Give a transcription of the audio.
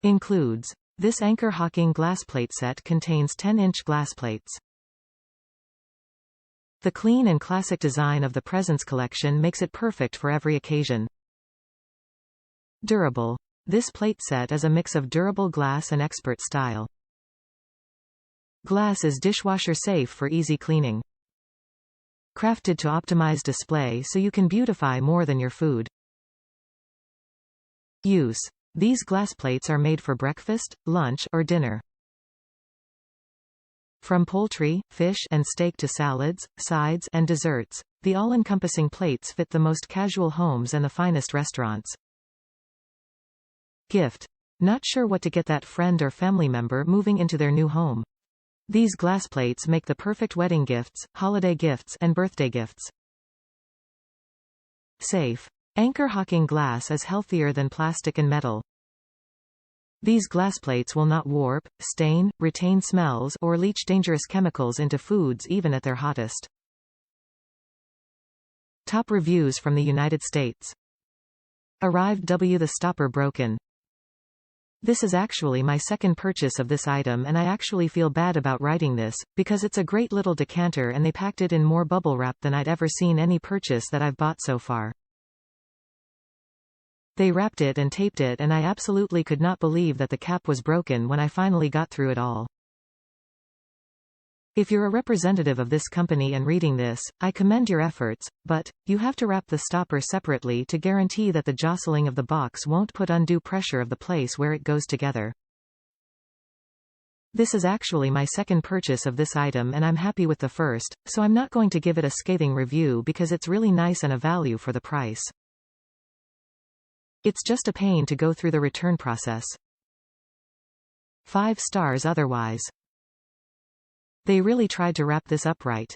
Includes. This Anchor Hocking glass plate set contains 10-inch glass plates. The clean and classic design of the Presents collection makes it perfect for every occasion. Durable. This plate set is a mix of durable glass and expert style. Glass is dishwasher safe for easy cleaning. Crafted to optimize display so you can beautify more than your food. Use. These glass plates are made for breakfast, lunch, or dinner. From poultry, fish, and steak to salads, sides, and desserts, the all-encompassing plates fit the most casual homes and the finest restaurants. Gift. Not sure what to get that friend or family member moving into their new home? These glass plates make the perfect wedding gifts, holiday gifts, and birthday gifts. Safe. Anchor Hocking glass is healthier than plastic and metal. These glass plates will not warp, stain, retain smells, or leach dangerous chemicals into foods even at their hottest. Top reviews from the United States. Arrived. The stopper broken. This is actually my second purchase of this item, and I actually feel bad about writing this, because it's a great little decanter and they packed it in more bubble wrap than I'd ever seen any purchase that I've bought so far. They wrapped it and taped it, and I absolutely could not believe that the cap was broken when I finally got through it all. If you're a representative of this company and reading this, I commend your efforts, but you have to wrap the stopper separately to guarantee that the jostling of the box won't put undue pressure of the place where it goes together. This is actually my second purchase of this item, and I'm happy with the first, so I'm not going to give it a scathing review because it's really nice and a value for the price. It's just a pain to go through the return process. 5 stars otherwise. They really tried to wrap this up right.